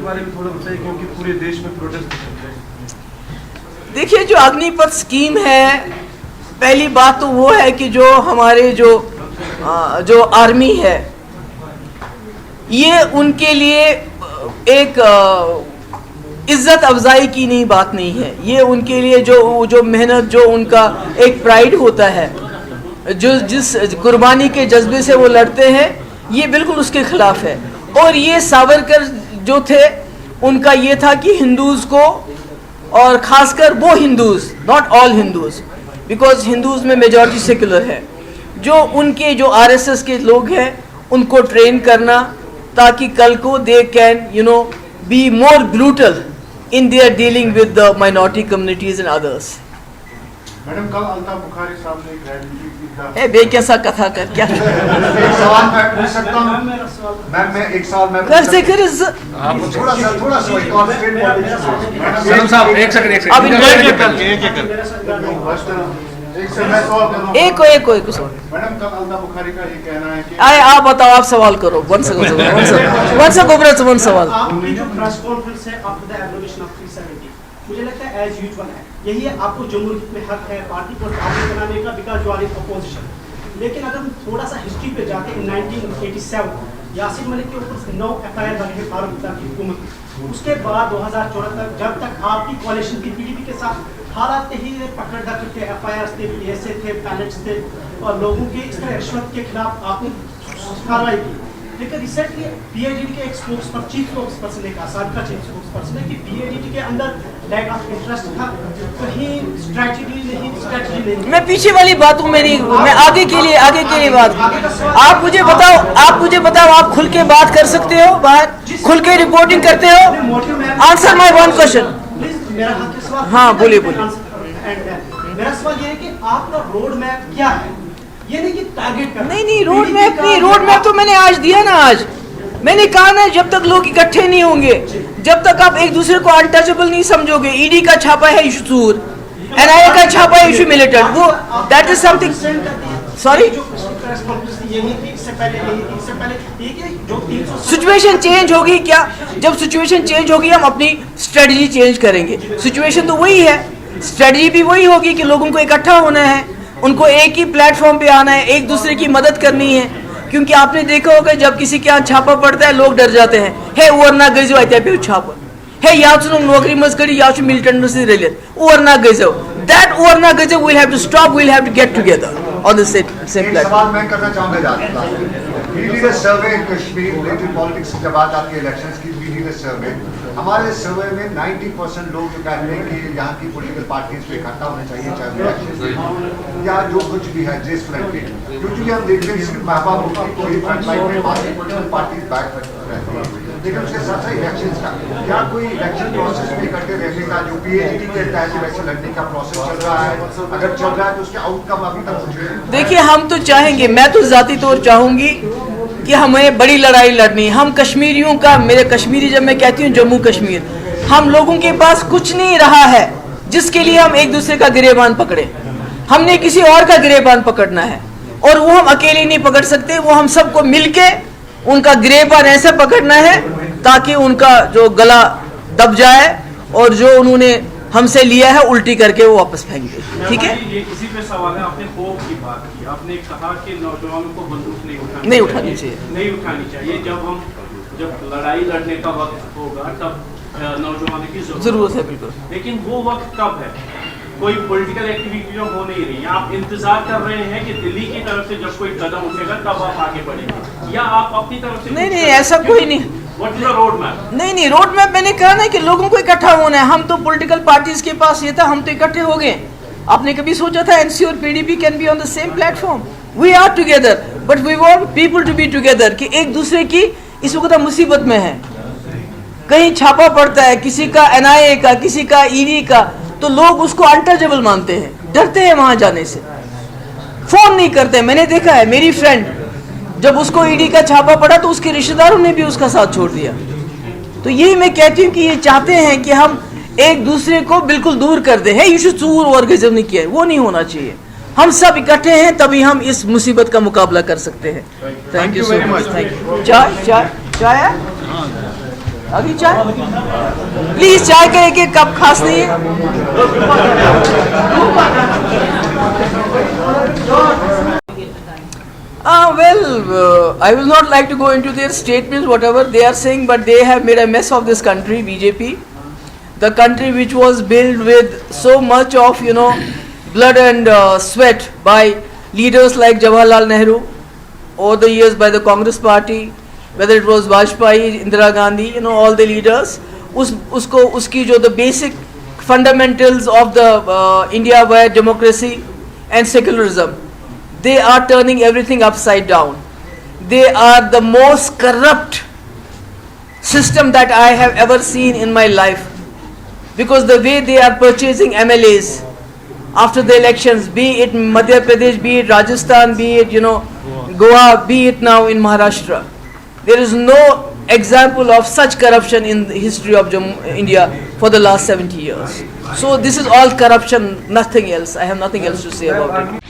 बारे में थोड़ा बताइए, क्योंकि पूरे देश में प्रोटेस्ट चल रहे हैं। देखिए, जो अग्निपथ स्कीम है, पहली बात तो वो है कि जो हमारे जो आर्मी है, ये उनके लिए एक इज्जत अफजाई की नहीं बात नहीं है। ये उनके लिए जो मेहनत, जो उनका एक प्राइड होता है, जो जिस कुर्बानी के जज्बे से वो लड़ते हैं, ये बिल्कुल उसके खिलाफ है। और ये सावरकर जो थे, उनका ये था कि हिंदूज़ को, और ख़ासकर वो Hindus, not all Hindus, because Hindus में मेजॉरिटी सेकुलर है, जो उनके जो आरएसएस के लोग हैं, उनको ट्रेन करना ताकि कल को they can be more brutal in their dealing with the minority communities and others. Madam, कल अल्ताफ बुखारी साहब ने एक रैली की था। ए बे कैसा कथा कर क्या? एक सवाल मैं पूछ सकता हूँ? मैं एक सवाल मैं कर से कर थोड़ा सा कॉन्सेंट्रेट मैडम साहब, एक सेकंड अब एक मैडम, कल अल्ताफ बुखारी का ये कहना है कि आप बताओ, आप सवाल करो। वन सवाल। आपकी जो प्रेस कॉन्फ्रेंस है आफ्टर द एब्रोगेशन ऑफ 370, मुझे लगता है एज यूजुअल है, यही है, आपको जमहूरियत में हक है पार्टी को स्टेबल बनाने का, because you are in opposition. लेकिन अगर हम थोड़ा सा हिस्ट्री पे जाते हैं, 1987 यासिर मलिक के ऊपर 9 FIR लगे हैं फारूक अब्दुल्ला की हुकूमत में। उसके बाद 2014 तक, जब तक आपकी कोalition थी PDP के साथ, हालात ही पकड़ रखे थे, FIRs थे, PSA थे, पैलेट्स थे, और लोगों के इस तरह रिश्वत के खिलाफ आपने कार्रवाई की। लेकिन रिसेंटली PIDT के एक चीफ स्पोक्स पर्सन ने कहा, साबिका चीफ स्पोक्स पर्सन ने, कि PIDT के अंदर लैक ऑफ इंटरेस्ट था, कहीं स्ट्रेटजी नहीं। मैं पीछे वाली बातों में नहीं, मैं आगे के लिए बात। आप मुझे बताओ, आप खुल के बात कर सकते हो, बाहर खुल के रिपोर्टिंग करते हो? Answer my one question. हाँ, बोलिए। मेरा सवाल ये है कि आपका रोड मैप क्या है? ये नहीं कि टारगेट करना। नहीं, रोड मैप तो मैंने आज दिया ना। आज मैंने कहा ना, जब तक लोग इकट्ठे नहीं होंगे, जब तक आप एक दूसरे को अनटचेबल नहीं समझोगे। ईडी का छापा है इशू सूर, NIA का छापा है इशू मिलिटेंट, वो that is something. Sorry, situation change होगी क्या? जब सिचुएशन चेंज होगी, हम अपनी स्ट्रेटजी चेंज करेंगे। सिचुएशन तो वही है, स्ट्रेटजी भी वही होगी कि लोगों को इकट्ठा होना है, उनको एक ही प्लेटफॉर्म पे आना है, एक दूसरे की मदद करनी है। क्योंकि आपने देखा होगा, जब किसी के यहाँ छापा पड़ता है, लोग डर जाते हैं। हे वरना गजो आते पे छापा हे या नौकरी मज करी या मिलिटेंट से रिलेट वरना गजो, दैट वरना गजो will have to stop, will have to get together on the same platform. सवाल मैं करना चाहूंगा survey in Kashmir related politics की जब बात आती है इलेक्शंस की, वी नीड अ सर्वे। हमारे सर्वे में 90% लोग जो कहते हैं कि यहाँ की पॉलिटिकल पार्टीज पे इकट्ठा होना चाहिए, चाहे इलेक्शन या जो कुछ भी है जिस फ्रंट पे, क्योंकि हम देखते हैं सिर्फ महबूबा मुफ्ती कोई फ्रंट लाइन में बाकी पॉलिटिकल पार्टीज बैक रहती है, लेकिन उसके साथ साथ इलेक्शन का क्या कोई इलेक्शन प्रोसेस में इकट्ठे रहने का, जो PIDT के तहत वैसे लड़ने का प्रोसेस चल रहा है, अगर चल रहा है तो उसके आउटकम अभी तक कुछ? देखिए, हम तो चाहेंगे, मैं तो जाती तौर चाहूंगी कि हमें बड़ी लड़ाई लड़नी। हम कश्मीरियों का, मेरे कश्मीरी जब मैं कहती हूँ जम्मू कश्मीर, हम लोगों के पास कुछ नहीं रहा है जिसके लिए हम एक दूसरे का गिरेबान पकड़े। हमने किसी और का गिरेबान पकड़ना है, और वो हम अकेले नहीं पकड़ सकते, वो हम सबको मिलके उनका गिरेबान ऐसे पकड़ना है ताकि उनका जो गला दब जाए, और जो उन्होंने हमसे लिया है उल्टी करके वो वापस फेंक दे। ठीक है, ये इसी पे सवाल है। आपने होप की बात की, आपने कहा कि नौजवानों को बंदूक नहीं उठानी चाहिए। जब लड़ाई लड़ने का वक्त होगा, तब नौजवानों की जरूरत है, बिल्कुल। लेकिन वो वक्त कब है? कोई पॉलिटिकल एक्टिविटी जो हो नहीं रही है, आप इंतजार कर रहे हैं कि दिल्ली की तरफ से जब कोई कदम उठेगा तब आप आगे बढ़ेंगे, या आप अपनी तरफ से? नहीं, ऐसा कोई नहीं। What is the road map? नहीं, रोड मैप मैंने कहा ना कि लोगों को इकट्ठा होना है। हम तो पॉलिटिकल पार्टीज के पास ये था, हम तो इकट्ठे हो गए। आपने कभी सोचा था NC और PDP can be on the same platform? We are together, but we want people to be together, कि एक दूसरे की इस वक्त मुसीबत में है। कहीं छापा पड़ता है किसी का, NIA का, किसी का ED का, तो लोग उसको अनटचेबल मानते हैं, डरते हैं वहां जाने से, फोन नहीं करते। मैंने देखा है, मेरी फ्रेंड जब उसको ED का छापा पड़ा तो उसके रिश्तेदारों ने भी उसका साथ छोड़ दिया। तो यही मैं कहती हूँ कि ये चाहते हैं कि हम एक दूसरे को बिल्कुल दूर कर दें। है इशू चूर और गजब नहीं किया है, वो नहीं होना चाहिए। हम सब इकट्ठे हैं तभी हम इस मुसीबत का मुकाबला कर सकते हैं। Thank you so much. Thank you. चाय अभी चाय प्लीज, चाय का एक एक कप खास नहीं है. I will not like to go into their statements, whatever they are saying, but they have made a mess of this country, BJP. The country which was built with so much of, blood and sweat by leaders like Jawaharlal Nehru, over the years by the Congress party, whether it was Vajpayee, Indira Gandhi, all the leaders, uski jo the basic fundamentals of the India were democracy and secularism. They are turning everything upside down. They are the most corrupt system that I have ever seen in my life, because the way they are purchasing MLAs after the elections, be it Madhya Pradesh, be it Rajasthan, be it Goa, be it now in Maharashtra, there is no example of such corruption in the history of India for the last 70 years. So this is all corruption, nothing else. I have nothing else to say about it.